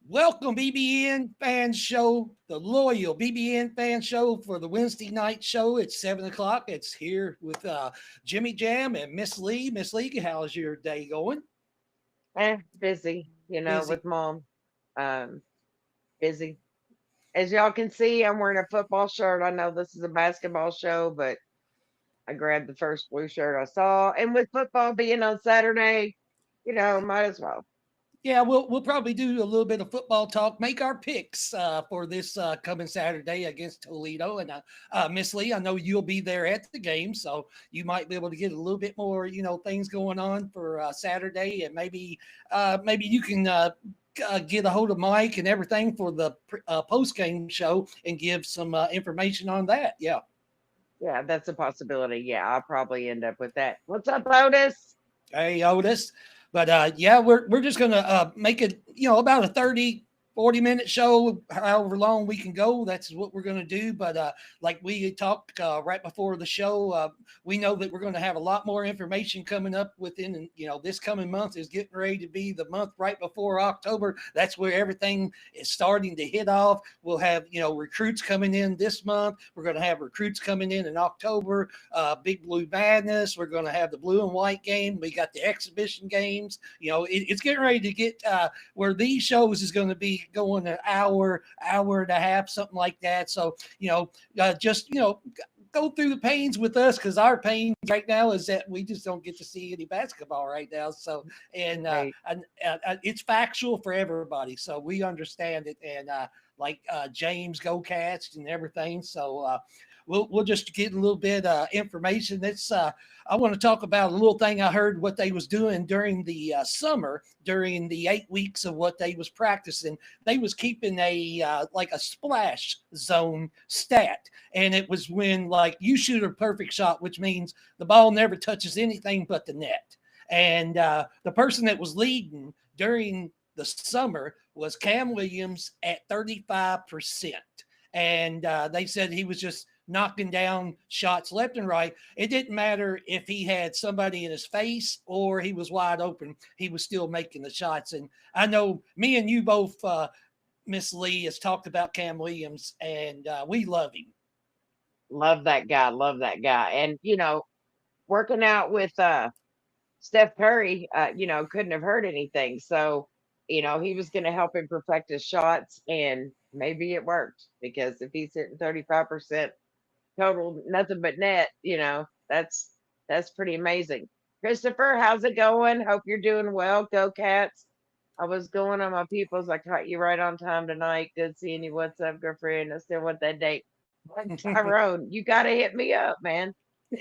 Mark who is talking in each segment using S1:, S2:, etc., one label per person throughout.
S1: Welcome, BBN Fan Show, the loyal BBN Fan Show for the Wednesday night show. It's 7 o'clock. It's here with Jimmy Jam and Miss Leigh. Miss Leigh, how's your day going?
S2: Busy,
S1: Busy.
S2: with mom. Um, busy. As y'all can see, I'm wearing a football shirt. I know this is a basketball show, but I grabbed the first blue shirt I saw. And with football being on Saturday, might as well.
S1: Yeah, we'll probably do a little bit of football talk. Make our picks for this coming Saturday against Toledo. And Miss Leigh, I know you'll be there at the game, so you might be able to get a little bit more, things going on for Saturday, and maybe you can get a hold of Mike and everything for the post game show and give some information on that. Yeah.
S2: Yeah, that's a possibility. Yeah, I'll probably end up with that. What's up, Otis?
S1: Hey, Otis. But yeah, we're just gonna make it, about a 30-40 minute show, however long we can go. That's what we're gonna do. But like we talked right before the show, we know that we're gonna have a lot more information coming up within, this coming month is getting ready to be the month right before October. That's where everything is starting to hit off. We'll have, recruits coming in this month. We're gonna have recruits coming in October. Big Blue Madness. We're going to have the blue and white game. We got the exhibition games. It's getting ready to get where these shows is going to be going an hour and a half, something like that. So, just, go through the pains with us, because our pain right now is that we just don't get to see any basketball right now. So,
S2: Right.
S1: and it's factual for everybody. So we understand it. And like James Go Cats and everything. So, we'll just get a little bit information. That's I want to talk about a little thing I heard what they was doing during the summer, during the 8 weeks of what they was practicing. They was keeping a like a splash zone stat, and it was when, like, you shoot a perfect shot, which means the ball never touches anything but the net. And the person that was leading during the summer was Cam Williams at 35%. And they said he was just knocking down shots left and right. It didn't matter if he had somebody in his face or he was wide open. He was still making the shots. And I know me and you both, Miss Leigh, has talked about Cam Williams, and we love him.
S2: Love that guy. Love that guy. And, working out with Steph Curry, couldn't have heard anything. So, he was going to help him perfect his shots, and maybe it worked because if he's hitting 35% total, nothing but net, that's pretty amazing. Christopher, how's it going? Hope you're doing well. Go Cats. I was going on my peoples. I caught you right on time tonight. Good seeing you. What's up, girlfriend? I still want that date. Tyrone, you got to hit me up, man.
S1: We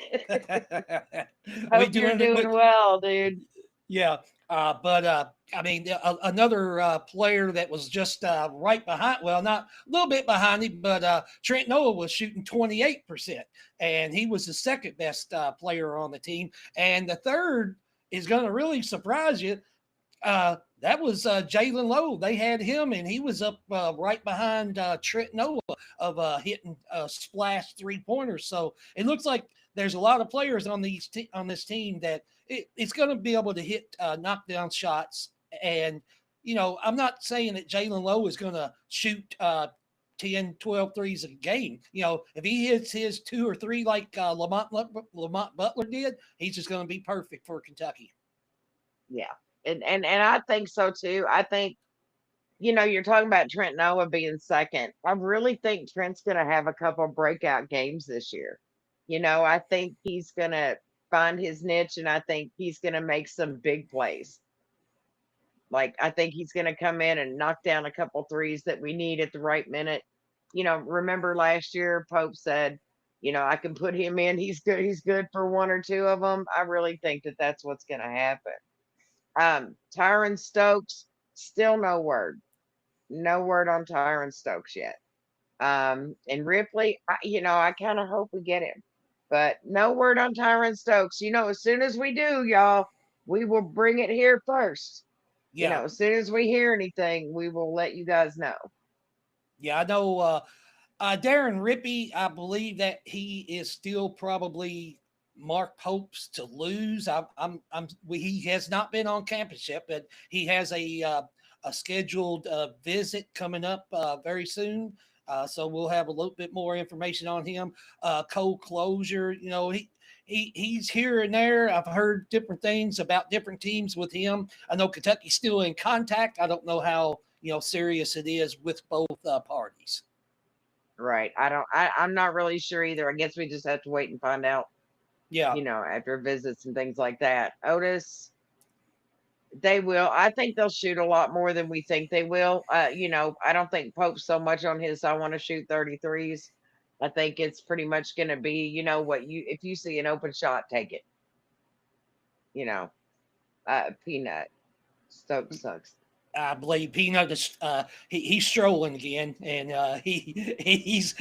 S2: Hope you're
S1: doing it with
S2: doing well, dude.
S1: Yeah, but I mean, another player that was just right behind, well, not a little bit behind him, but Trent Noah was shooting 28%, and he was the second best player on the team. And the third is going to really surprise you. That was Jalen Lowe. They had him, and he was up right behind Trent Noah of hitting splash 3 pointers. So it looks like there's a lot of players on on this team that it's going to be able to hit knockdown shots. And I'm not saying that Jalen Lowe is going to shoot 10, 12 threes a game. If he hits his two or three like Lamont Butler did, he's just going to be perfect for Kentucky.
S2: Yeah. And I think so too. I think, you're talking about Trent Noah being second. I really think Trent's going to have a couple breakout games this year. I think he's going to find his niche, and I think he's going to make some big plays. Like, I think he's going to come in and knock down a couple threes that we need at the right minute. Remember last year, Pope said, I can put him in. He's good. He's good for one or two of them. I really think that that's what's going to happen. Tyron Stokes, still no word. No word on Tyron Stokes yet. And Ripley, I kind of hope we get him, but no word on Tyron Stokes. As soon as we do, y'all, we will bring it here first.
S1: Yeah,
S2: As soon as we hear anything, we will let you guys know.
S1: yeah, I know. Darren Rippey, I believe that he is still probably Mark Pope's to lose. He has not been on campus yet, but he has a scheduled visit coming up very soon. So we'll have a little bit more information on him. Cole Closure, he's here and there. I've heard different things about different teams with him. I know Kentucky's still in contact. I don't know how serious it is with both parties.
S2: Right. I'm not really sure either. I guess we just have to wait and find out,
S1: Yeah,
S2: after visits and things like that. Otis, they will. I think they'll shoot a lot more than we think they will. I don't think Pope's so much on his I want to shoot 33s. I think it's pretty much going to be, what if you see an open shot, take it. You know, Peanut. Stokes sucks.
S1: I believe Peanut is he's strolling again, and he's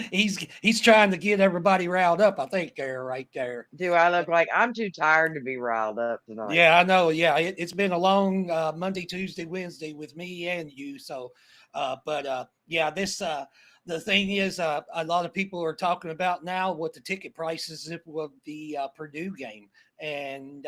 S1: trying to get everybody riled up. I think they're right there.
S2: Do I look like I'm too tired to be riled up tonight?
S1: Yeah, I know. Yeah, it's been a long Monday, Tuesday, Wednesday with me and you. So, but yeah, this the thing is, a lot of people are talking about now what the ticket prices of the Purdue game, and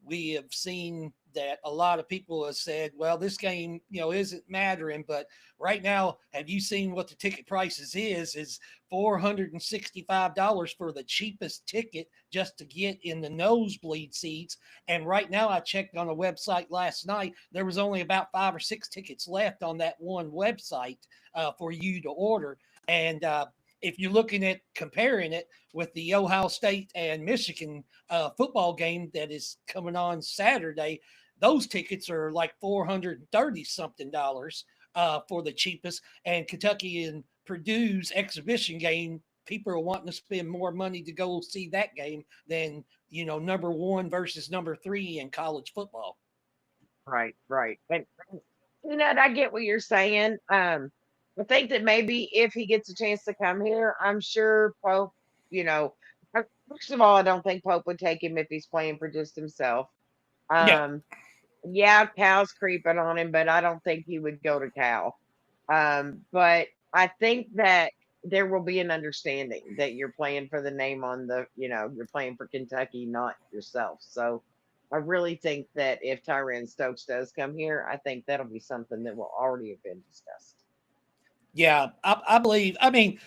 S1: we have seen that a lot of people have said, well, this game, isn't mattering. But right now, have you seen what the ticket prices is $465 for the cheapest ticket just to get in the nosebleed seats. And right now, I checked on a website last night. There was only about 5 or 6 tickets left on that one website for you to order. And if you're looking at comparing it with the Ohio State and Michigan football game that is coming on Saturday, those tickets are like $430 something for the cheapest. And Kentucky and Purdue's exhibition game, people are wanting to spend more money to go see that game than number one versus number three in college football.
S2: Right, right. And I get what you're saying. I think that maybe if he gets a chance to come here, I'm sure Pope, you know, first of all, I don't think Pope would take him if he's playing for just himself.
S1: Yeah,
S2: Um, yeah, Cal's creeping on him, but I don't think he would go to Cal. But I think that there will be an understanding that you're playing for the name on you're playing for Kentucky, not yourself. So I really think that if Tyron Stokes does come here, I think that'll be something that will already have been discussed.
S1: yeah, I believe. I mean,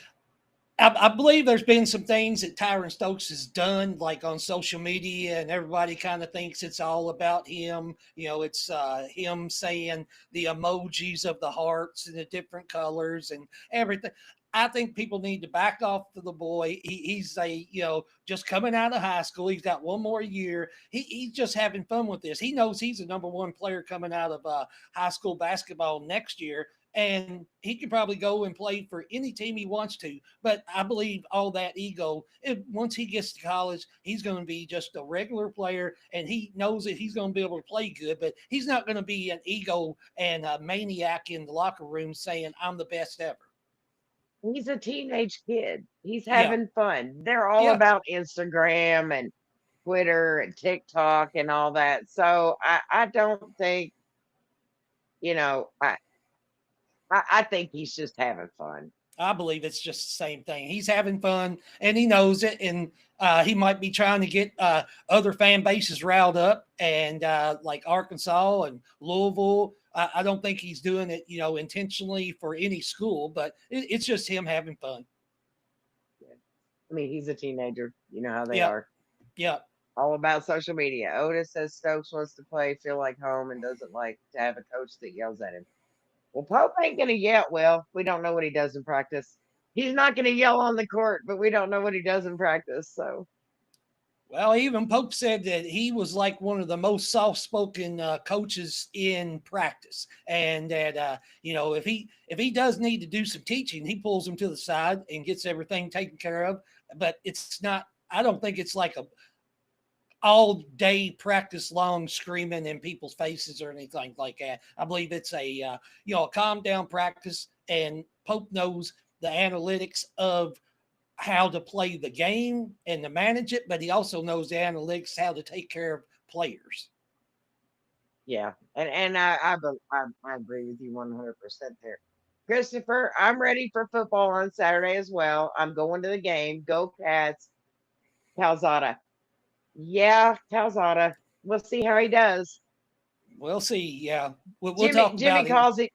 S1: I believe there's been some things that Tyron Stokes has done, like on social media, and everybody kind of thinks it's all about him. It's him saying the emojis of the hearts and the different colors and everything. I think people need to back off to the boy. He's just coming out of high school. He's got one more year. He's just having fun with this. He knows he's the number one player coming out of high school basketball next year, and he can probably go and play for any team he wants to. But I believe all that ego, once he gets to college, he's going to be just a regular player, and he knows that he's going to be able to play good, but he's not going to be an ego and a maniac in the locker room saying, I'm the best ever.
S2: He's a teenage kid. He's
S1: Yeah,
S2: having fun. They're all
S1: yeah,
S2: about Instagram and Twitter and TikTok and all that. So I don't think, you know, I think he's just having fun.
S1: I believe it's just the same thing. He's having fun and he knows it. And he might be trying to get other fan bases riled up and like Arkansas and Louisville. I don't think he's doing it, intentionally for any school, but it's just him having fun.
S2: Yeah. I mean, he's a teenager. You know how they
S1: Yep.
S2: are.
S1: Yep.
S2: All about social media. Otis says Stokes wants to play, feel like home, and doesn't like to have a coach that yells at him. Well, Pope ain't going to yell. Well, we don't know what he does in practice. He's not going to yell on the court, but we don't know what he does in practice. So,
S1: Well, even Pope said that he was like one of the most soft-spoken coaches in practice, and that if he does need to do some teaching, he pulls him to the side and gets everything taken care of. But it's not. I don't think it's like a all day practice long screaming in people's faces or anything like that. I believe it's a calm down practice, and Pope knows the analytics of how to play the game and to manage it, but he also knows the analytics how to take care of players.
S2: yeah. And I agree with you 100% there. Christopher, I'm ready for football on Saturday as well. I'm going to the game. Go Cats. Calzada. Yeah, Calzada. We'll see how he does.
S1: We'll see. Yeah, we'll
S2: Jimmy
S1: talk
S2: Jimmy
S1: about him.
S2: calls it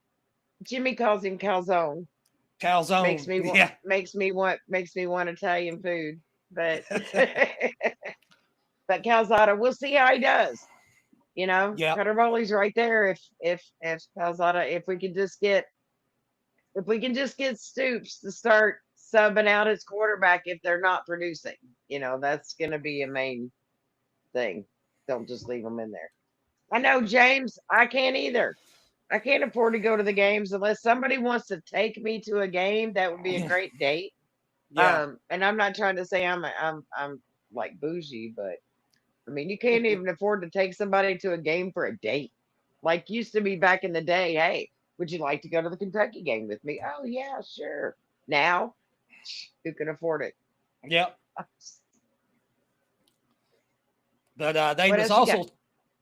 S2: Jimmy calls him calzone. Makes
S1: Calzone.
S2: me want
S1: Yeah.
S2: makes me want Italian food. But but Calzada, we'll see how he does.
S1: Yep.
S2: Cannavoli's right there. If Calzada, if we can just get Stoops to start subbing out his quarterback if they're not producing, that's going to be a main thing. Don't just leave them in there. I know, James. I can't either. I can't afford to go to the games unless somebody wants to take me to a game. That would be a great date.
S1: Yeah.
S2: And I'm not trying to say I'm like bougie, but I mean, you can't even afford to take somebody to a game for a date. Like used to be back in the day. Hey, would you like to go to the Kentucky game with me? Oh yeah, sure. Now, who can afford it?
S1: Yep. But they
S2: What
S1: was
S2: else you got?
S1: also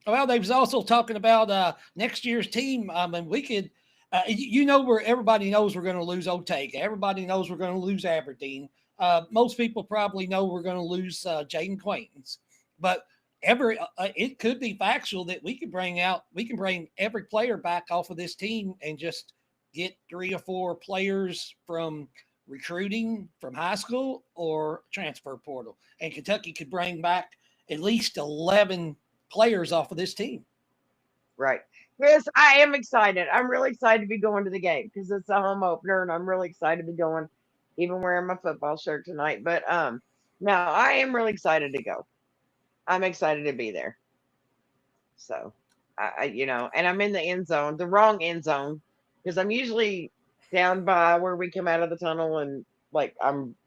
S1: well, they was also talking about next year's team. I mean, we could, where everybody knows we're going to lose Otega. Everybody knows we're going to lose Aberdeen. Most people probably know we're going to lose Jaden Quaintance, but it could be factual that we can bring every player back off of this team and just get 3 or 4 players from recruiting from high school or transfer portal, and Kentucky could bring back at least 11 players off of this team.
S2: Right. Yes, I am excited. I'm really excited to be going to the game because it's a home opener, and I'm really excited to be going, even wearing my football shirt tonight. But no, I am really excited to go. I'm excited to be there. So, and I'm in the end zone, the wrong end zone, because I'm usually down by where we come out of the tunnel, and like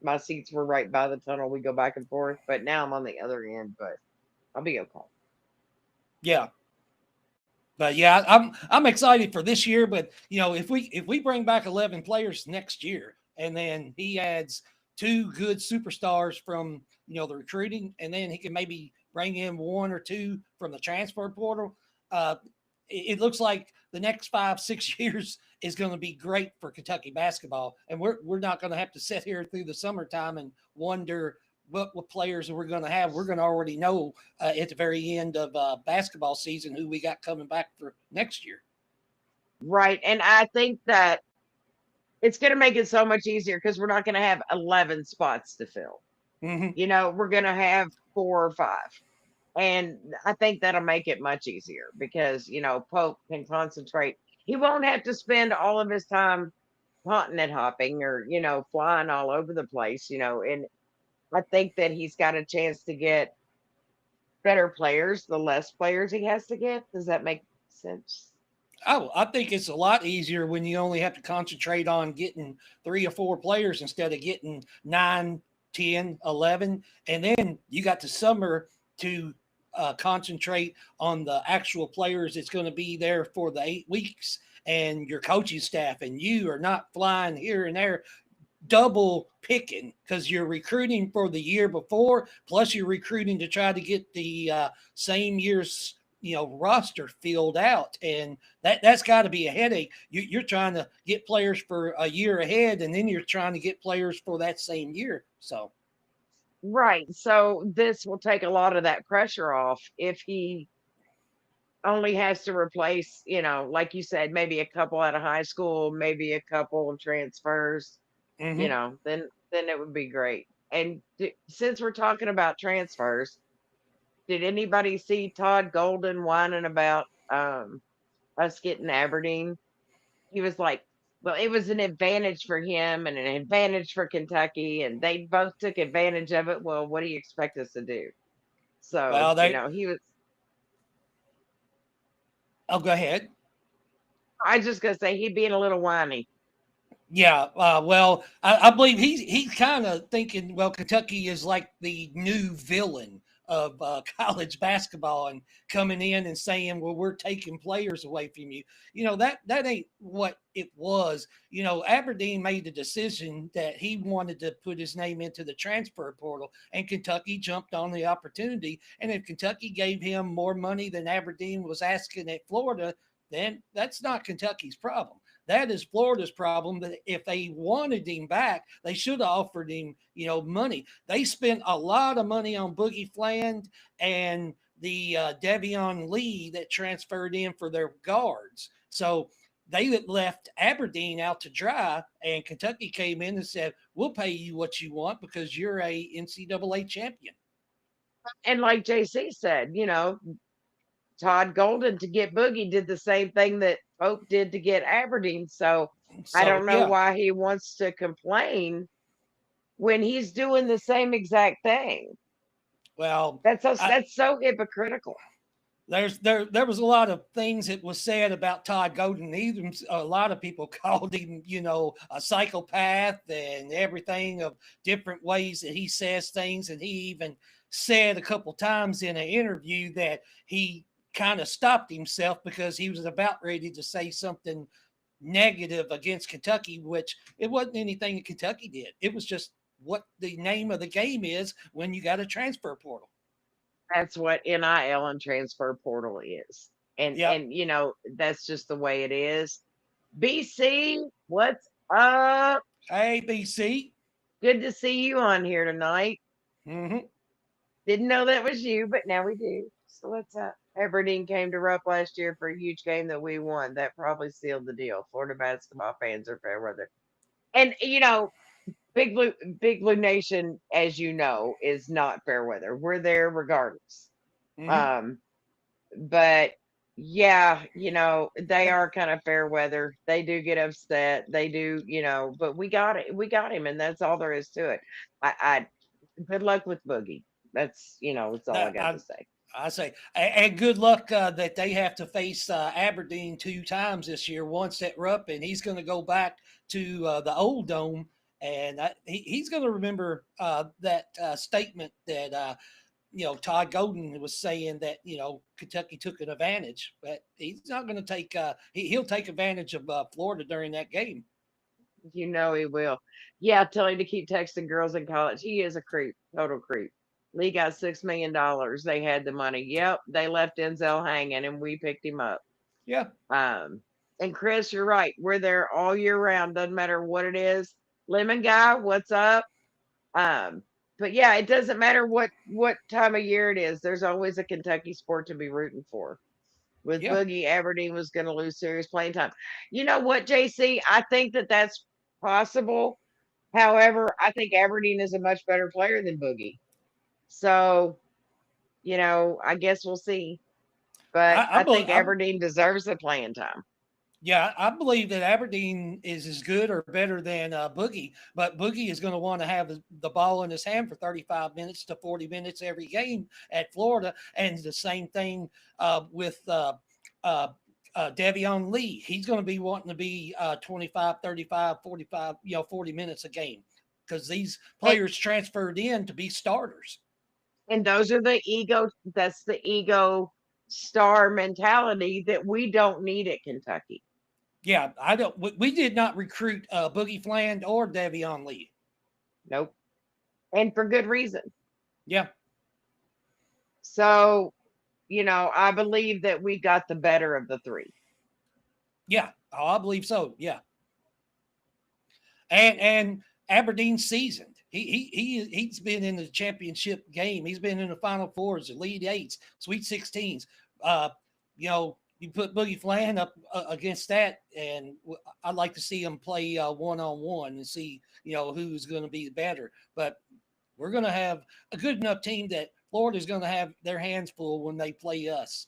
S2: my seats were right by the tunnel. We go back and forth, but now I'm on the other end. But I'll be okay.
S1: Yeah, but yeah, I'm excited for this year. But if we bring back 11 players next year, and then he adds 2 good superstars from the recruiting, and then he can maybe bring in 1 or 2 from the transfer portal. Uh, it looks like the next 5-6 years is going to be great for Kentucky basketball, and we're not going to have to sit here through the summertime and wonder what players we're going to have. We're going to already know at the very end of basketball season who we got coming back for next year.
S2: Right, and I think that it's going to make it so much easier because we're not going to have 11 spots to fill.
S1: Mm-hmm.
S2: We're going to have 4 or 5. And I think that'll make it much easier because, Pope can concentrate. He won't have to spend all of his time continent hopping or, flying all over the place, and I think that he's got a chance to get better players the less players he has to get. Does that make sense?
S1: Oh, I think it's a lot easier when you only have to concentrate on getting 3 or 4 players instead of getting 9, 10, 11. And then you got the summer to concentrate on the actual players that's going to be there for the 8 weeks, and your coaching staff, and you are not flying here and there double picking because you're recruiting for the year before, plus you're recruiting to try to get the same year's roster filled out, and that's got to be a headache. You're trying to get players for a year ahead, and then you're trying to get players for that same year. So
S2: Right. So this will take a lot of that pressure off if he only has to replace, like you said, maybe a couple out of high school, maybe a couple of transfers,
S1: mm-hmm.
S2: then it would be great. And since we're talking about transfers, did anybody see Todd Golden whining about us getting Aberdeen? He was like, well, it was an advantage for him and an advantage for Kentucky, and they both took advantage of it. Well, what do you expect us to do? So,
S1: Well, they
S2: he was,
S1: I'll go ahead.
S2: I just gonna say he being a little whiny.
S1: Yeah, well, I believe he's kind of thinking, well, Kentucky is like the new villain of college basketball, and coming in and saying, well, we're taking players away from you. That ain't what it was. Aberdeen made the decision that he wanted to put his name into the transfer portal, and Kentucky jumped on the opportunity. And if Kentucky gave him more money than Aberdeen was asking at Florida, then that's not Kentucky's problem. That is Florida's problem. That if they wanted him back, they should have offered him, money. They spent a lot of money on Boogie Fland, and the Devion Lee that transferred in for their guards. So they had left Aberdeen out to dry, and Kentucky came in and said, "We'll pay you what you want because you're a NCAA champion."
S2: And like JC said, Todd Golden to get Boogie did the same thing that Pope did to get Aberdeen. So I
S1: So
S2: don't know
S1: yeah,
S2: why he wants to complain when he's doing the same exact thing.
S1: well, I,
S2: That's so hypocritical.
S1: there was a lot of things that was said about Todd Golden. Even a lot of people called him, a psychopath and everything of different ways that he says things. And he even said a couple times in an interview that he kind of stopped himself because he was about ready to say something negative against Kentucky, which it wasn't anything that Kentucky did. It was just what the name of the game is when you got a transfer portal.
S2: That's what NIL and transfer portal is. And
S1: Yep.
S2: and that's just the way it is. BC, what's up?
S1: ABC.
S2: Good to see you on here tonight.
S1: Mm-hmm.
S2: Didn't know that was you, but now we do. So what's up? Aberdeen came to Rupp last year for a huge game that we won. That probably sealed the deal. Florida basketball fans are fair weather. And Big Blue Nation, as you know, is not fair weather. We're there regardless.
S1: Mm-hmm.
S2: Um, but yeah, they are kind of fair weather. They do get upset. They do, but we got it. We got him, and that's all there is to it. I good luck with Boogie. That's all I
S1: That
S2: got to say.
S1: I say, and good luck that they have to face Aberdeen 2 times this year. Once at Rupp, and he's going to go back to the old dome, and he's going to remember that statement that Todd Golden was saying that Kentucky took an advantage, but he's not going to take. He'll take advantage of Florida during that game.
S2: You know he will. Yeah, tell him to keep texting girls in college. He is a creep, total creep. Lee got $6 million. They had the money. Yep, they left Denzel hanging, and we picked him up.
S1: Yeah,
S2: Um, and Chris, you're right. We're there all year round. Doesn't matter what it is. Lemon guy, what's up? Um, but yeah, it doesn't matter what time of year it is. There's always a Kentucky sport to be rooting for. With
S1: yeah.
S2: Boogie, Aberdeen was going to lose serious playing time. You know what, JC? I think that that's possible. However, I think Aberdeen is a much better player than Boogie. So, I guess we'll see. But
S1: I, I,
S2: I
S1: bel
S2: think
S1: I
S2: Aberdeen deserves the playing time.
S1: Yeah, I believe that Aberdeen is as good or better than Boogie, but Boogie is going to want to have the ball in his hand for 35 minutes to 40 minutes every game at Florida. And the same thing with uh, Devion Lee. He's going to be wanting to be 25, 35, 45, 40 minutes a game because these
S2: And,
S1: players transferred in to be starters.
S2: and those are that's the ego star mentality that we don't need at Kentucky.
S1: Yeah, I don't. We did not recruit Boogie Fland or Devion Lee.
S2: Nope. And for good reason.
S1: Yeah,
S2: So, I believe that we got the better of the three.
S1: yeah, oh, I believe so. Yeah, and Aberdeen seasoned. He's been in the championship game. He's been in the Final Fours, Elite Eights, Sweet 16s. You put Boogie Flan up against that, and I'd like to see him play one on one and see who's going to be better. But we're going to have a good enough team that Florida's going to have their hands full when they play us.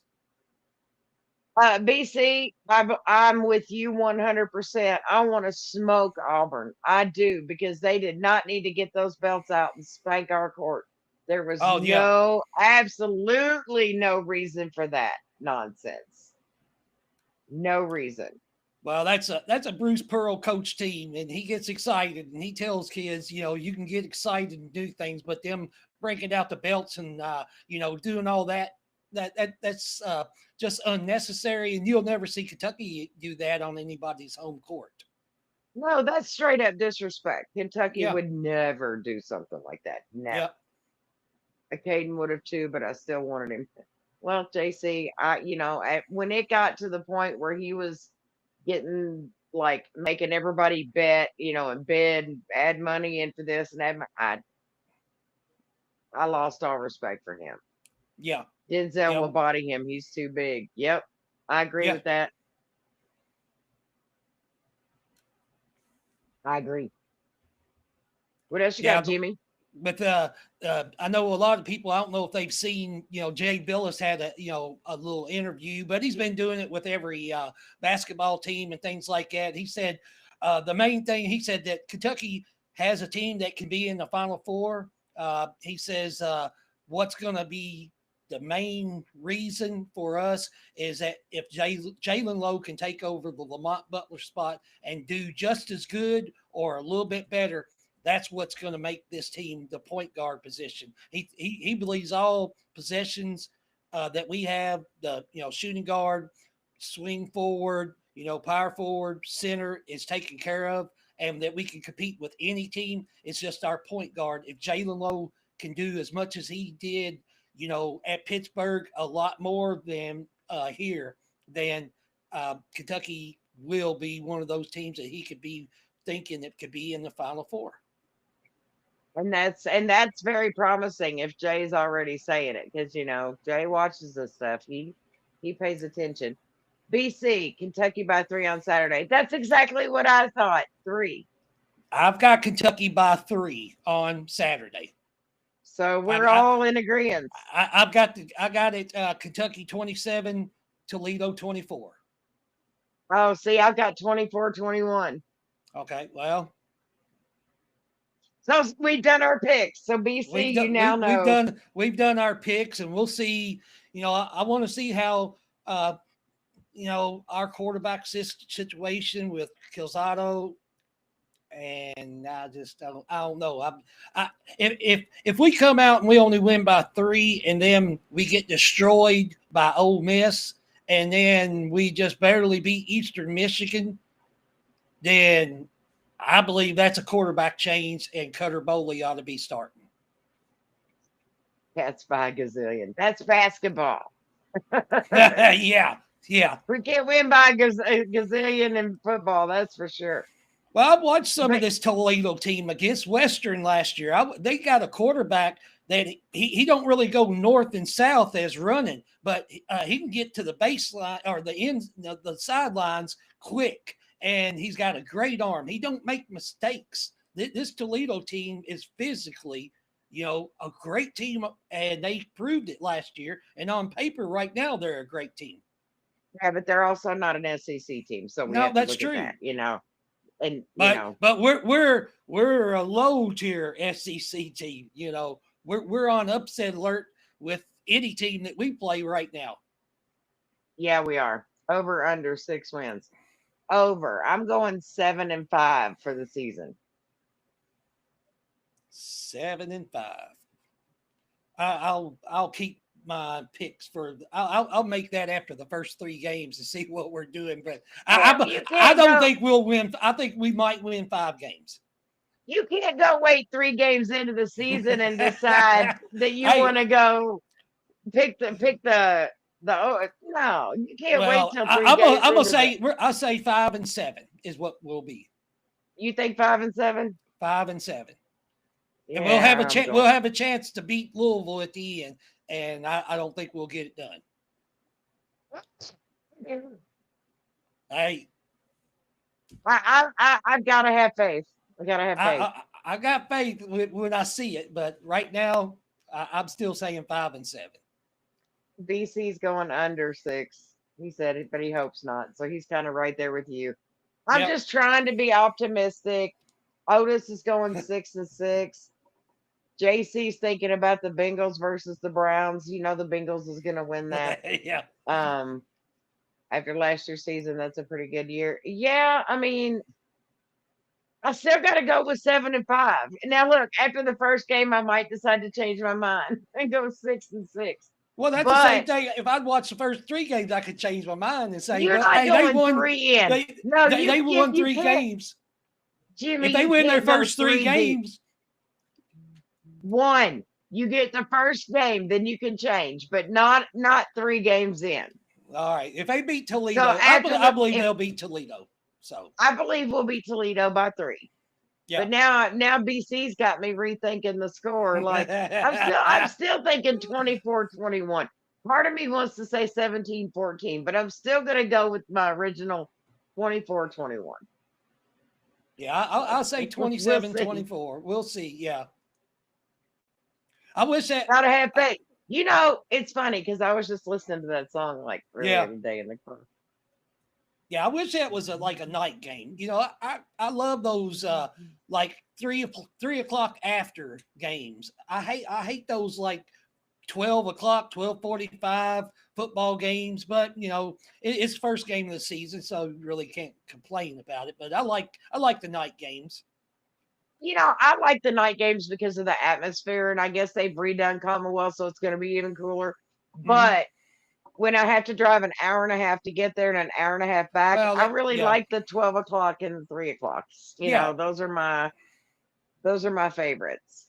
S2: BC, I'm with you 100%. I want to smoke Auburn. I do because they did not need to get those belts out and spank our court. There was
S1: Oh yeah.
S2: absolutely no reason for that nonsense. No reason.
S1: Well, that's a Bruce Pearl coach team, and he gets excited and he tells kids, you can get excited and do things, but them breaking out the belts and doing all that's just unnecessary, and you'll never see Kentucky do that on anybody's home court.
S2: No, that's straight up disrespect. Kentucky
S1: Yeah,
S2: would never do something like that.
S1: yeah,
S2: Never. Caden would have too, but I still wanted him. Well, JC, when it got to the point where he was getting like making everybody bet, and bid and add money in for this and that, I lost all respect for him.
S1: yeah.
S2: Denzel will
S1: Yeah,
S2: body him. He's too big. Yep. I agree
S1: yeah,
S2: with that. I agree. What else you
S1: yeah.
S2: got, Jimmy?
S1: But I know a lot of people. I don't know if they've seen. Jay Billis had a little interview, but he's been doing it with every basketball team and things like that. He said the main thing. He said that Kentucky has a team that can be in the Final Four. He says what's going to be the main reason for us is that if Jalen Lowe can take over the Lamont Butler spot and do just as good or a little bit better, that's what's going to make this team the point guard position. He believes all possessions that we have, the shooting guard, swing forward, power forward, center is taken care of, and that we can compete with any team. It's just our point guard. If Jalen Lowe can do as much as he did, at Pittsburgh, a lot more than here, then Kentucky will be one of those teams that he could be thinking that could be in the Final Four.
S2: And that's very promising if Jay's already saying it, because Jay watches this stuff. He pays attention. BC, Kentucky by 3 on Saturday. That's exactly what I thought. 3.
S1: I've got Kentucky by 3 on Saturday.
S2: So
S1: I,
S2: we're
S1: I,
S2: all in agreement.
S1: I got it. Kentucky 27, Toledo 24.
S2: Oh, see, I've got 24-21.
S1: Okay, well,
S2: So we've done our picks. So BC,
S1: we've
S2: you
S1: done
S2: now know.
S1: we've done our picks, and we'll see. I want to see how our quarterback situation with Calzado, and I don't know. If we come out and we only win by 3, and then we get destroyed by Ole Miss, and then we just barely beat Eastern Michigan, then I believe that's a quarterback change, and Cutter Boley ought to be starting.
S2: That's by a gazillion. That's basketball.
S1: Yeah, yeah.
S2: We can't win by a gazillion in football, that's for sure.
S1: Well, I watched some of
S2: But
S1: this Toledo team against Western last year. They got a quarterback that he don't really go north and south as running, but he can get to the baseline or the end, the sidelines quick, and he's got a great arm. He don't make mistakes. This Toledo team is physically, a great team, and they proved it last year. And on paper, right now, they're a great team.
S2: yeah, but they're also not an SEC team, so we
S1: No,
S2: have to
S1: that's
S2: look at
S1: true.
S2: that. And
S1: But we're a low tier SEC team. We're on upset alert with any team that we play right now.
S2: yeah, we are. Over under 6 wins. Over. I'm going 7-5 for the season.
S1: 7-5. I'll keep my picks for. I'll make that after the first 3 games to see what we're doing. But
S2: You
S1: I
S2: can't
S1: don't
S2: go.
S1: think we'll win. I think we might win 5 games.
S2: You can't go wait 3 games into the season and decide that you
S1: Hey,
S2: want to go pick the no, you can't wait
S1: well,
S2: till
S1: I,
S2: 3 games
S1: I'm gonna
S2: into the.
S1: say I say 5-7 is what we'll be.
S2: You think 5-7?
S1: 5-7. And we'll have a
S2: Yeah, I'm
S1: chance.
S2: going.
S1: We'll have a chance to beat Louisville at the end, and I don't think we'll get it done. Hey,
S2: I've got to have faith. I gotta have faith.
S1: I got faith when I see it, but right now I'm still saying 5-7.
S2: BC's going under 6. He said it, but he hopes not. So he's kind of right there with you. I'm
S1: Yep.
S2: just trying to be optimistic. Otis is going 6-6. JC's thinking about the Bengals versus the Browns. The Bengals is going to win that.
S1: Yeah.
S2: Um, after last year's season, that's a pretty good year. Yeah, I mean, I still got to go with 7-5. Now, look, after the first game, I might decide to change my mind and go 6-6.
S1: Well, that's the same
S2: But
S1: thing. If I'd watched the first 3 games, I could change my mind and say,
S2: you're
S1: "Well,
S2: not
S1: hey, they
S2: going
S1: won.
S2: 3 in.
S1: They
S2: No,
S1: they, they won
S2: you
S1: 3
S2: can't,
S1: games.
S2: Jimmy.
S1: If they
S2: You
S1: win their
S2: can't go
S1: first 3
S2: 3 deep.
S1: games,
S2: 1, you get the first game, then you can change, but not 3 games in.
S1: all right. If they beat
S2: So
S1: Toledo,
S2: after
S1: I believe they'll beat Toledo. So
S2: I believe we'll beat Toledo by 3.
S1: yeah.
S2: But now BC's got me rethinking the score. Like I'm still thinking 24-21. Part of me wants to say 17-14, but I'm still going to go with my original 24-21.
S1: Yeah, I'll
S2: So
S1: say
S2: we'll
S1: 27,
S2: see.
S1: 24. We'll see. Yeah. I wish that,
S2: Gotta have faith. It's funny because I was just listening to that song like earlier
S1: yeah.
S2: today in the car.
S1: Yeah, I wish that was like a night game. I love those like 3 o'clock after games. I hate those like 12 o'clock, 12:45 football games. But it's first game of the season, so you really can't complain about it. But I like the night games.
S2: I like the night games because of the atmosphere, and I guess they've redone Commonwealth, so it's going to be even cooler.
S1: Hmm.
S2: But when I have to drive an hour and a half to get there and an hour and a half back,
S1: Well,
S2: I really
S1: yeah,
S2: like the 12 o'clock and the 3 o'clocks.
S1: yeah.
S2: Those are my favorites.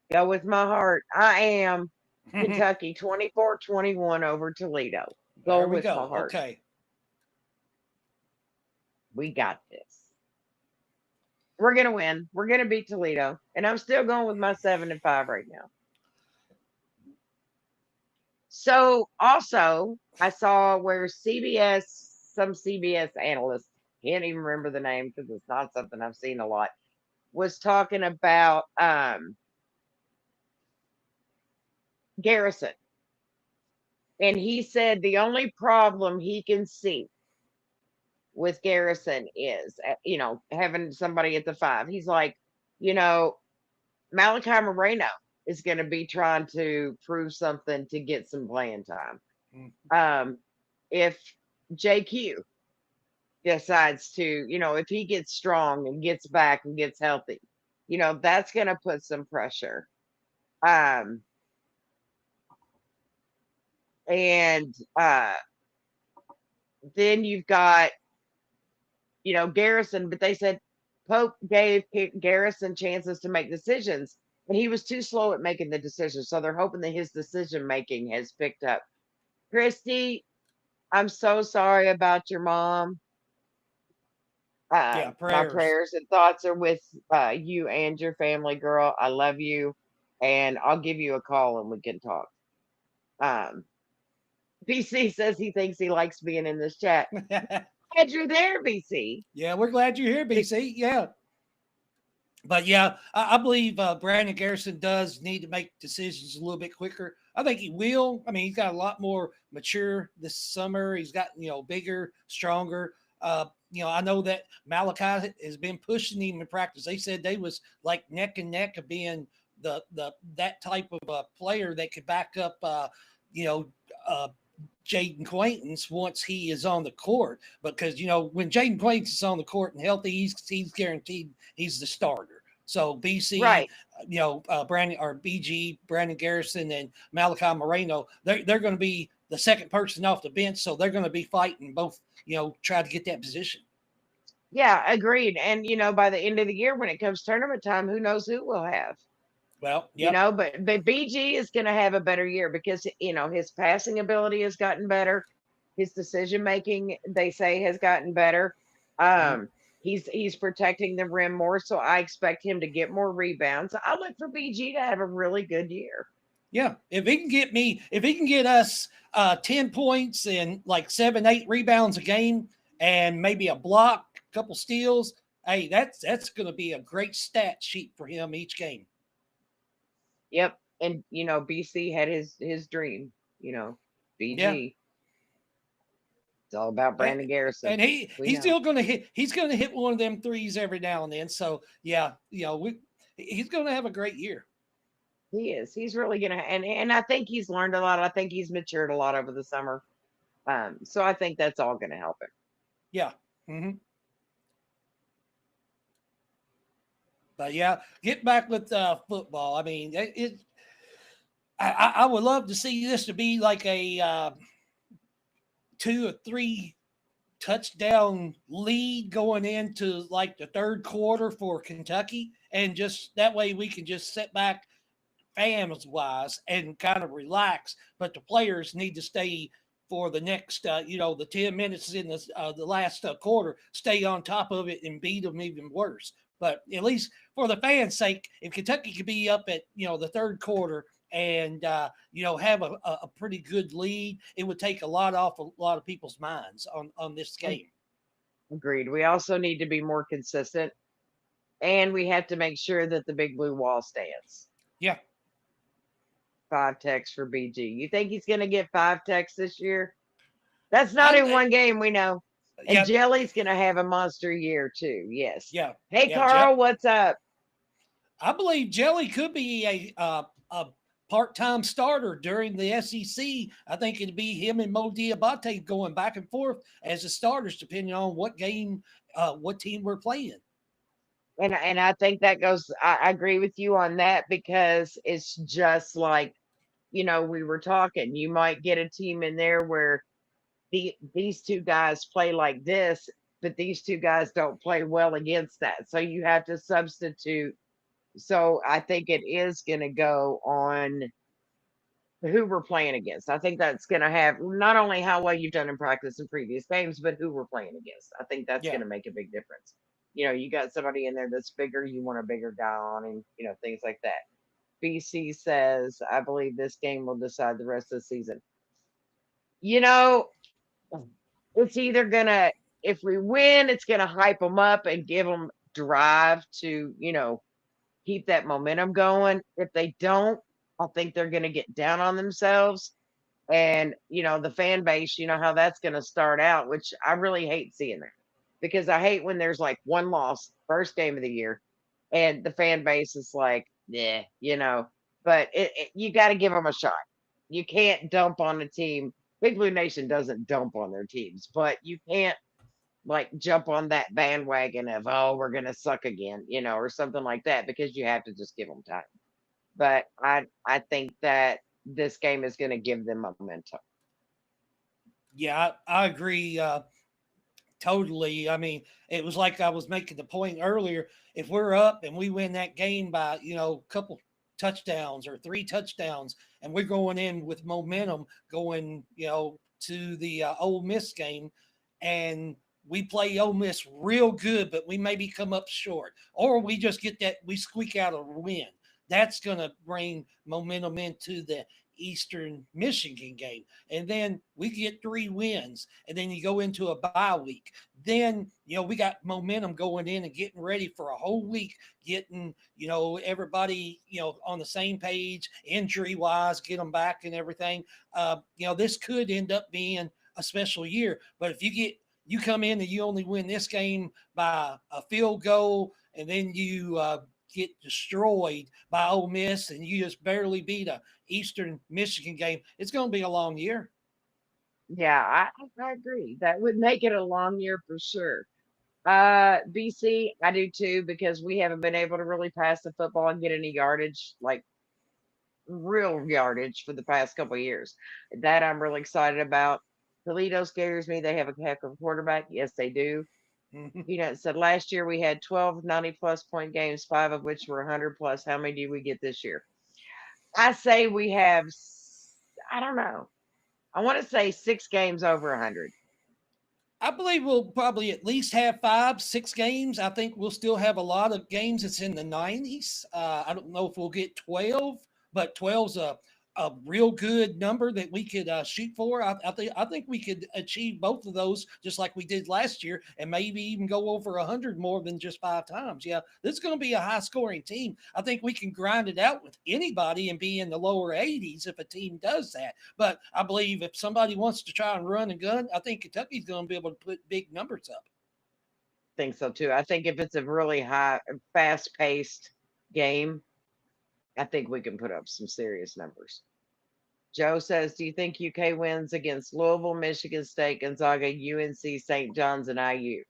S2: Go with my heart. I am
S1: There
S2: Kentucky 24-21 over Toledo. Go
S1: we
S2: with my
S1: go.
S2: heart.
S1: Okay.
S2: We got this. We're gonna win. We're gonna beat Toledo. And I'm still going with my 7-5 right now. So also I saw where some CBS analyst, can't even remember the name because it's not something I've seen a lot, was talking about Garrison. And he said the only problem he can see with Garrison is, having somebody at the 5. He's like, you know, Malachi Moreno is going to be trying to prove something to get some playing time. Um, if JQ decides to, if he gets strong and gets back and gets healthy, that's going to put some pressure. Um, and then you've got, Garrison, but they said Pope gave Garrison chances to make decisions, and he was too slow at making the decisions. So they're hoping that his decision making has picked up. Christy, I'm so sorry about your mom.
S1: Yeah,
S2: My
S1: prayers.
S2: prayers and thoughts are with you and your family, girl. I love you, and I'll give you a call and we can talk. Um, BC says he thinks he likes being in this chat. Glad you're there, BC.
S1: Yeah, we're glad you're here, BC. Yeah. But yeah, I believe Brandon Garrison does need to make decisions a little bit quicker. I think he will. I mean, he's got a lot more mature this summer. He's got bigger, stronger. I know that Malachi has been pushing him in practice. They said they was like neck and neck of being the that type of player that could back up. You know. Jaden Quaintance once he is on the court, because when Jaden Quaintance is on the court and healthy, he's guaranteed he's the starter. So BC,
S2: Right.
S1: Brandon or BG, Brandon Garrison and Malachi Moreno, they're going to be the second person off the bench, so they're going to be fighting both. Try to get that position.
S2: Yeah, agreed. And by the end of the year, when it comes tournament time, who knows who we'll have?
S1: Well, yep.
S2: But BG is going to have a better year because his passing ability has gotten better. His decision making, they say, has gotten better.
S1: Mm-hmm.
S2: He's protecting the rim more, so I expect him to get more rebounds. I look for BG to have a really good year.
S1: Yeah, if he can get us 10 points and like 7, 8 rebounds a game, and maybe a block, a couple steals, hey, that's going to be a great stat sheet for him each game.
S2: Yep. And BC had his dream,
S1: Yeah,
S2: BG. It's all about
S1: and,
S2: Brandon Garrison.
S1: and he
S2: We
S1: he's
S2: know.
S1: still going to hit. He's going to hit one of them threes every now and then. So yeah, he's going to have a great year.
S2: He is. He's really gonna, and I think he's learned a lot. I think he's matured a lot over the summer. So I think that's all gonna help him.
S1: Yeah. Mm-hmm. But yeah, get back with football. I mean, I would love to see this to be like a 2 or 3 touchdown lead going into like the third quarter for Kentucky, and just that way we can just sit back fans wise and kind of relax. But the players need to stay for the next, the 10 minutes in the last quarter, stay on top of it and beat them even worse. But at least for the fans' sake, if Kentucky could be up at the third quarter and have a pretty good lead, it would take a lot off a lot of people's minds on this
S2: Ag-
S1: game.
S2: Agreed. We also need to be more consistent, and we have to make sure that the big blue wall stands.
S1: Yeah,
S2: 5 texts for BG. You think he's going to get 5 texts this year? That's not in
S1: I
S2: one game, we know. And
S1: yeah
S2: Jelly's going to have a monster year too. Yes.
S1: yeah
S2: Hey,
S1: yeah.
S2: Carl, what's up?
S1: I believe Jelly could be a part-time starter during the SEC. I think it'd be him and Mo Diabate going back and forth as the starters, depending on what game, what team we're playing.
S2: And I think that goes. I agree with you on that because it's just like we were talking. You might get a team in there where these two guys play like this, but these two guys don't play well against that. So you have to substitute. So I think it is going to go on who we're playing against. I think that's going to have not only how well you've done in practice in previous games, but who we're playing against. I think that's
S1: Yeah,
S2: going to make a big difference. You got somebody in there that's bigger, you want a bigger guy on him, things like that. BC says, I believe this game will decide the rest of the season. You know, it's either gonna, if we win, it's gonna hype them up and give them drive to, keep that momentum going. If they don't, I think they're gonna get down on themselves. And, the fan base, how that's gonna start out, which I really hate seeing that because I hate when there's like one loss, first game of the year, and the fan base is like, yeah, but you got to give them a shot. You can't dump on a team. Big Blue Nation doesn't dump on their teams, but you can't like jump on that bandwagon of, oh, we're going to suck again, or something like that because you have to just give them time. But I think that this game is going to give them momentum.
S1: yeah, I agree totally. I mean, it was like I was making the point earlier. If we're up and we win that game by a couple touchdowns or 3 touchdowns, and we're going in with momentum, going to the Ole Miss game, and we play Ole Miss real good, but we maybe come up short, or we just get that we squeak out a win. That's going to bring momentum into the Eastern Michigan game. And then we get 3 wins, and then you go into a bye week. Then, we got momentum going in and getting ready for a whole week, getting, everybody, on the same page, injury wise, get them back and everything. This could end up being a special year. But if you come in and you only win this game by a field goal, and then you get destroyed by Ole Miss, and you just barely beat a Eastern Michigan game, it's going to be a long year.
S2: Yeah, I agree. That would make it a long year for sure. BC, I do too, because we haven't been able to really pass the football and get any yardage, like real yardage for the past couple of years. That I'm really excited about. Toledo scares me. They have a heck of a quarterback. Yes, they do. It said last year we had 12 90+ point games, 5 of which were 100 plus. How many do we get this year? I say we have, I don't know. I want to say 6 games over 100.
S1: I believe we'll probably at least have 5, 6 games. I think we'll still have a lot of games that's in the 90s. I don't know if we'll get 12, but 12's a real good number that we could shoot for. I think we could achieve both of those just like we did last year, and maybe even go over 100 more than just 5 times. Yeah, this is going to be a high scoring team. I think we can grind it out with anybody and be in the lower 80s if a team does that. But I believe if somebody wants to try and run and gun, I think Kentucky's going to be able to put big numbers up.
S2: Think so too. I think if it's a really high, fast paced game, I think we can put up some serious numbers. Joe says, do you think UK wins against Louisville, Michigan State, Gonzaga, UNC, St. John's, and IU?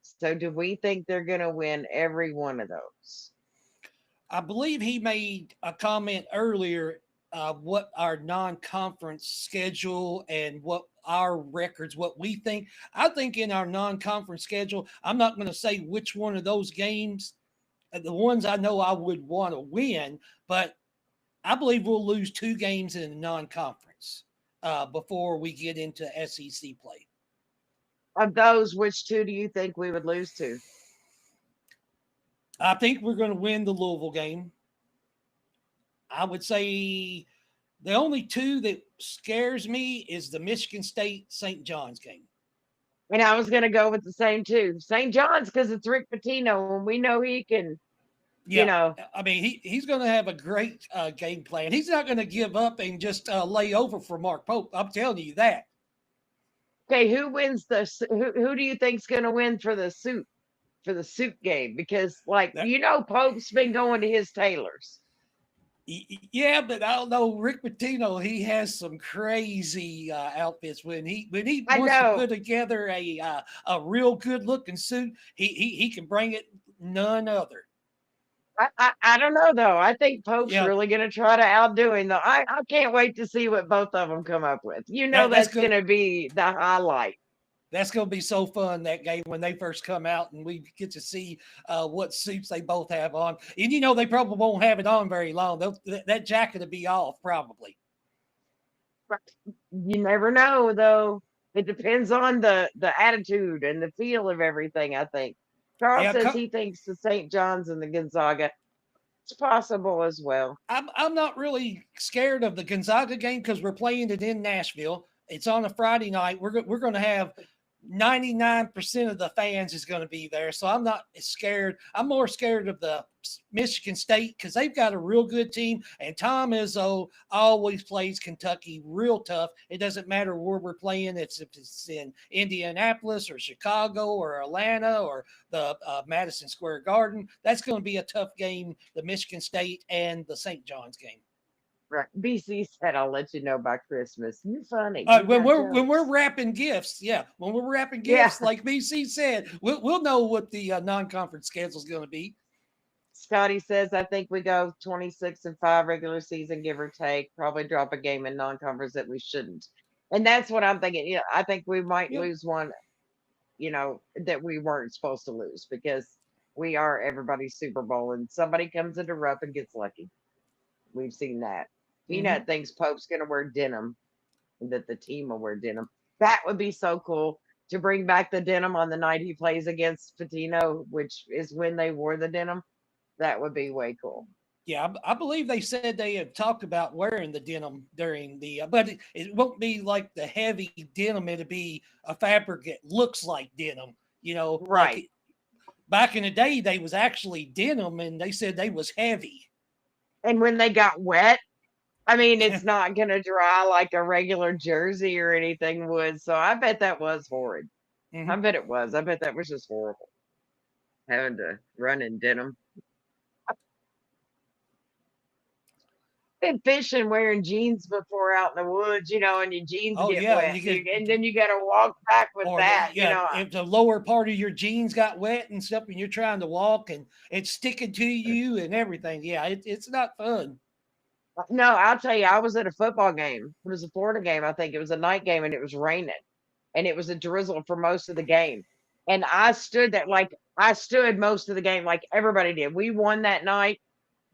S2: So do we think they're going to win every one of those?
S1: I believe he made a comment earlier what our non-conference schedule and what our records, what we think. I think in our non-conference schedule, I'm not going to say which one of those games, the ones I know I would want to win, but I believe we'll lose 2 games in the non-conference before we get into SEC play.
S2: Of those, which two do you think we would lose to?
S1: I think we're going to win the Louisville game. I would say the only two that scares me is the Michigan State St. John's game.
S2: And I was going to go with the same too. St. John's because it's Rick Pitino, and we know he can, you
S1: Yeah,
S2: know.
S1: I mean he's going to have a great game plan. He's not going to give up and just lay over for Mark Pope. I'm telling you that.
S2: Okay, who wins who do you think's going to win for the suit game? Because like
S1: That
S2: Pope's been going to his tailors.
S1: Yeah, but I don't know. Rick Pitino, he has some crazy outfits. When he
S2: I
S1: wants to
S2: know.
S1: put together a real good looking suit, he can bring it none other.
S2: I don't know though. I think Pope's
S1: Yeah,
S2: really going to try to outdo him though. I can't wait to see what both of them come up with.
S1: that's
S2: That's
S1: good.
S2: going to be the highlight.
S1: That's going to be so fun that game when they first come out and we get to see what suits they both have on. And they probably won't have it on very long. That jacket will be off probably.
S2: You never know though. It depends on the attitude and the feel of everything, I think. Charles
S1: Yeah,
S2: says he thinks the St. John's and the Gonzaga. It's possible as well.
S1: I'm not really scared of the Gonzaga game because we're playing it in Nashville. It's on a Friday night. We're going to have 99% of the fans is going to be there. So I'm not scared. I'm more scared of the Michigan State because they've got a real good team. And Tom Izzo always plays Kentucky real tough. It doesn't matter where we're playing. If it's in Indianapolis or Chicago or Atlanta or the Madison Square Garden. That's going to be a tough game, the Michigan State and the St. John's game.
S2: Right. BC said, "I'll let you know by Christmas." You're funny. You
S1: When
S2: got
S1: we're
S2: jokes.
S1: wrapping gifts, yeah, when we're wrapping
S2: Yeah.
S1: gifts, like BC said, we'll know what the non-conference schedule is going to be.
S2: Scotty says, "I think we go 26-5 regular season, give or take. Probably drop a game in non-conference that we shouldn't." And that's what I'm thinking. I think we might
S1: Yep.
S2: lose one, that we weren't supposed to lose because we are everybody's Super Bowl, and somebody comes into Rupp and gets lucky. We've seen that.
S1: Mm-hmm.
S2: Peanut thinks Pope's going to wear denim, and that the team will wear denim. That would be so cool to bring back the denim on the night he plays against Patino, which is when they wore the denim. That would be way cool.
S1: Yeah, I believe they said they had talked about wearing the denim during but it won't be like the heavy denim. It'll be a fabric that looks like denim.
S2: Right.
S1: Back in the day, they was actually denim, and they said they was heavy.
S2: And when they got wet, I mean, it's not going to dry like a regular jersey or anything would. So I bet that was horrid. I
S1: Mm-hmm.
S2: bet it was. I bet that was just horrible having to run in denim. Been fishing wearing jeans before out in the woods, and your jeans
S1: Oh
S2: get
S1: yeah,
S2: wet.
S1: you get
S2: And then you got to walk back with
S1: or
S2: that.
S1: yeah, if the lower part of your jeans got wet and stuff, and you're trying to walk and it's sticking to you and everything. Yeah, it's not fun.
S2: No, I'll tell you, I was at a football game. It was a Florida game, I think. It was a night game, and it was raining, and it was a drizzle for most of the game. And I stood most of the game like everybody did. We won that night.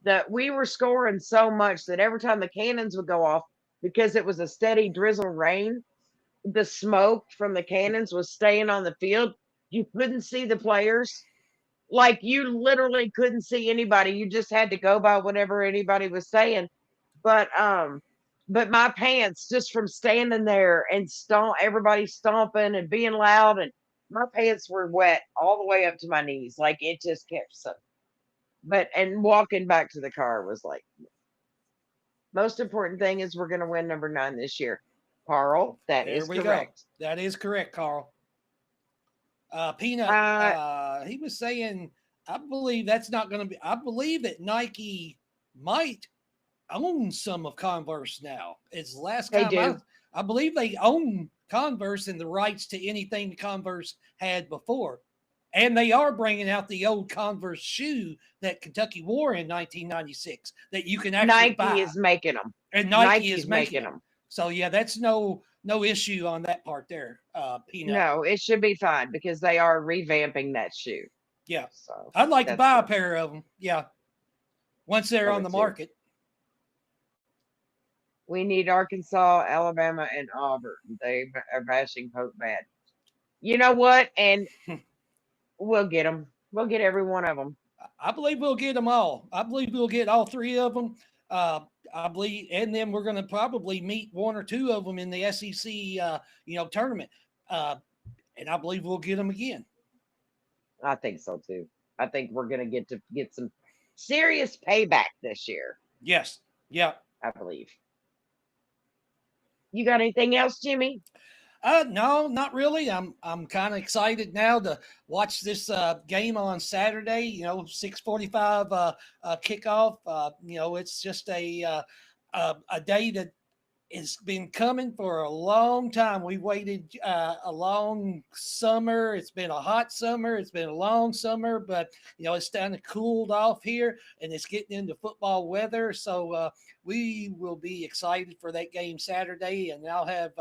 S2: That we were scoring so much that every time the cannons would go off, because it was a steady drizzle rain, the smoke from the cannons was staying on the field. You couldn't see the players. Like you literally couldn't see anybody. You just had to go by whatever anybody was saying. But my pants just from standing there and everybody stomping and being loud, and my pants were wet all the way up to my knees. Like it just kept so. But and walking back to the car was like, most important thing is we're going to win number 9 this year. Carl, that
S1: There
S2: is
S1: we go.
S2: correct.
S1: That is correct, Carl. Peanut,
S2: Uh,
S1: he was saying, I believe that's not going to be. I believe that Nike might own some of Converse now. It's the last
S2: they
S1: time
S2: do.
S1: I believe they own Converse and the rights to anything Converse had before. And they are bringing out the old Converse shoe that Kentucky wore in 1996 that you can actually
S2: Nike
S1: buy.
S2: is making them.
S1: And Nike is
S2: Nike's
S1: making
S2: making
S1: them.
S2: them.
S1: So yeah, that's no issue on that part there, Peanut.
S2: No, it should be fine because they are revamping that shoe.
S1: Yeah,
S2: So
S1: I'd like to
S2: that's
S1: buy a
S2: good.
S1: pair of them. Yeah, once they're
S2: I
S1: on
S2: would
S1: the
S2: too.
S1: market.
S2: We need Arkansas, Alabama, and Auburn. They are bashing Pope bad. You know what? And we'll get them. We'll get every one of them.
S1: I believe we'll get them all. I believe we'll get all three of them. I believe, and then we're going to probably meet one or two of them in the SEC, tournament, uh, and I believe we'll get them again.
S2: I think so too. I think we're gonna get some serious payback this year.
S1: Yes, yeah.
S2: I believe. You got anything else, Jimmy?
S1: No, not really. I'm kind of excited now to watch this game on Saturday. 6:45 kickoff. It's just a day that it's been coming for a long time. We waited a long summer. It's been a hot summer. It's been a long summer, but it's kind of cooled off here, and it's getting into football weather. So we will be excited for that game Saturday, and I'll have.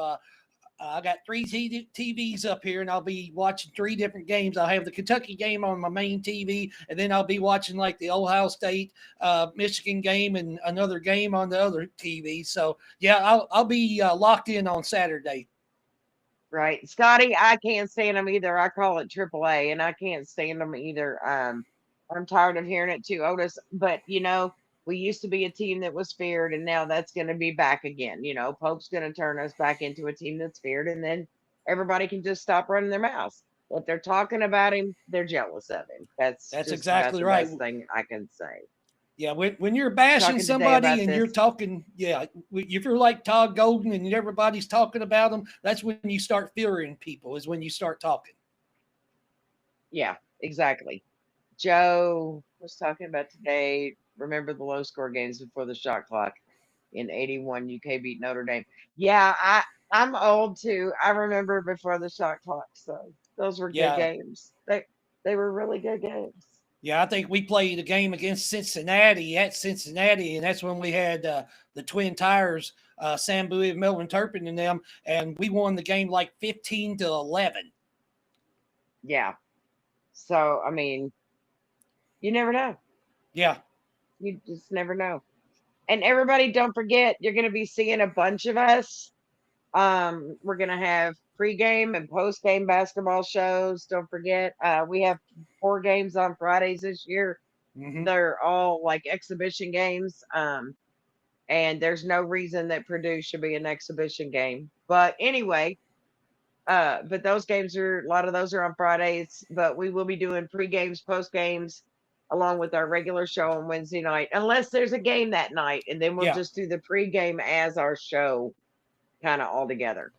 S1: I got three TVs up here, and I'll be watching three different games. I'll have the Kentucky game on my main TV, and then I'll be watching like the Ohio State, Michigan game, and another game on the other TV. So yeah, I'll be locked in on Saturday.
S2: Right, Scotty. I can't stand them either. I call it AAA, and I can't stand them either. I'm tired of hearing it too, Otis. But we used to be a team that was feared, and now that's going to be back again. Pope's going to turn us back into a team that's feared, and then everybody can just stop running their mouths. If they're talking about him, they're jealous of him. That's
S1: That's
S2: just about
S1: exactly
S2: the
S1: right.
S2: best thing I can say.
S1: Yeah, when you're bashing
S2: Talking today
S1: somebody
S2: about
S1: and you're
S2: this.
S1: talking, yeah, if you're like Todd Golden and everybody's talking about them, that's when you start fearing people. Is when you start talking.
S2: Yeah, exactly. Joe was talking about today. Remember the low score games before the shot clock in '81? UK beat Notre Dame. Yeah, I'm old too. I remember before the shot clock. So those were good
S1: Yeah,
S2: games. They were really good games.
S1: yeah, I think we played a game against Cincinnati at Cincinnati, and that's when we had the Twin Tires, Sam Bowie and Melvin Turpin and them, and we won the game like 15-11.
S2: Yeah. So I mean, you never know.
S1: Yeah,
S2: You just never know. And everybody, don't forget, you're going to be seeing a bunch of us. We're gonna have pregame and postgame basketball shows. Don't forget, we have 4 games on Fridays this year.
S1: hmm,
S2: They're all like exhibition games. And there's no reason that Purdue should be an exhibition game. But anyway, but those games are a lot of those are on Fridays. But we will be doing pre-games, post-games, along with our regular show on Wednesday night, unless there's a game that night, and then we'll
S1: yeah.
S2: just do the pre-game as our show, kind of all together.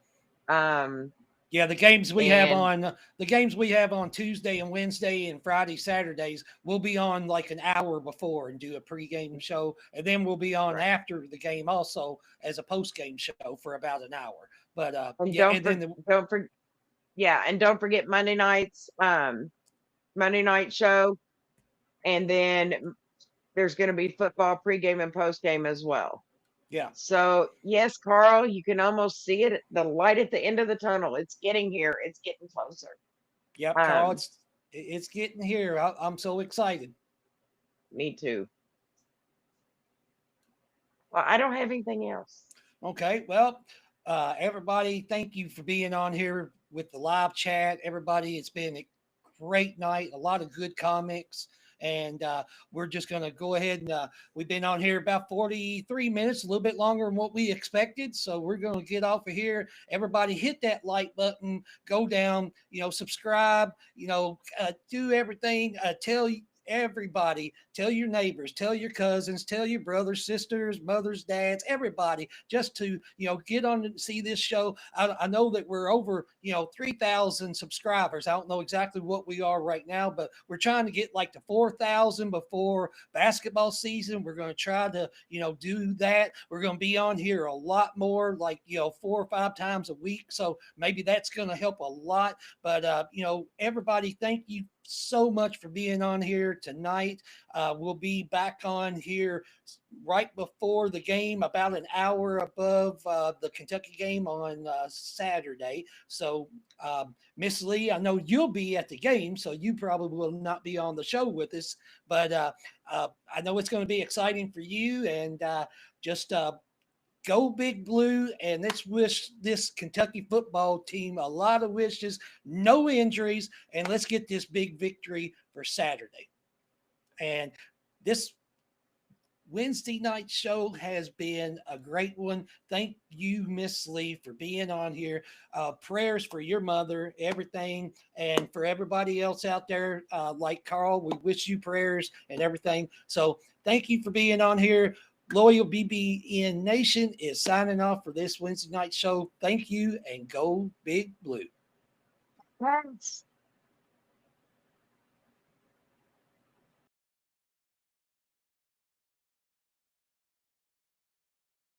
S2: Um,
S1: Yeah,
S2: and
S1: the games we have on Tuesday and Wednesday and Friday, Saturdays, we'll be on like an hour before and do a pregame show, and then we'll be on
S2: right,
S1: after the game also as a postgame show for about an hour. But
S2: and
S1: yeah, and then
S2: don't for yeah, and don't forget Monday night show, and then there's going to be football pregame and postgame as well.
S1: yeah,
S2: So yes, Carl, you can almost see it, the light at the end of the tunnel. It's getting here. It's getting closer.
S1: yep, Carl,
S2: Um,
S1: it's getting here. I'm so excited.
S2: Me too. Well, I don't have anything else.
S1: Okay, well, everybody, thank you for being on here with the live chat. Everybody, it's been a great night, a lot of good comics. And we're just going to go ahead and we've been on here about 43 minutes, a little bit longer than what we expected. So we're going to get off of here. Everybody hit that like button, go down, subscribe, do everything. Tell everybody, tell your neighbors, tell your cousins, tell your brothers, sisters, mothers, dads, everybody, just to get on and see this show. I know that we're over 3,000 subscribers. I don't know exactly what we are right now, but we're trying to get like to 4,000 before basketball season. We're going to try to do that. We're going to be on here a lot more, like 4 or 5 times a week, so maybe that's going to help a lot. But everybody, thank you so much for being on here tonight. We'll be back on here right before the game, about an hour above the Kentucky game on Saturday. So, Miss Leigh, I know you'll be at the game, so you probably will not be on the show with us. But I know it's going to be exciting for you, and just go Big Blue, and let's wish this Kentucky football team a lot of wishes, no injuries, and let's get this big victory for Saturday. And this Wednesday night show has been a great one. Thank you, Miss Leigh, for being on here. Prayers for your mother, everything, and for everybody else out there. Like Carl, we wish you prayers and everything. So thank you for being on here. Loyal BBN Nation is signing off for this Wednesday night show. Thank you and go Big Blue.
S2: Thanks.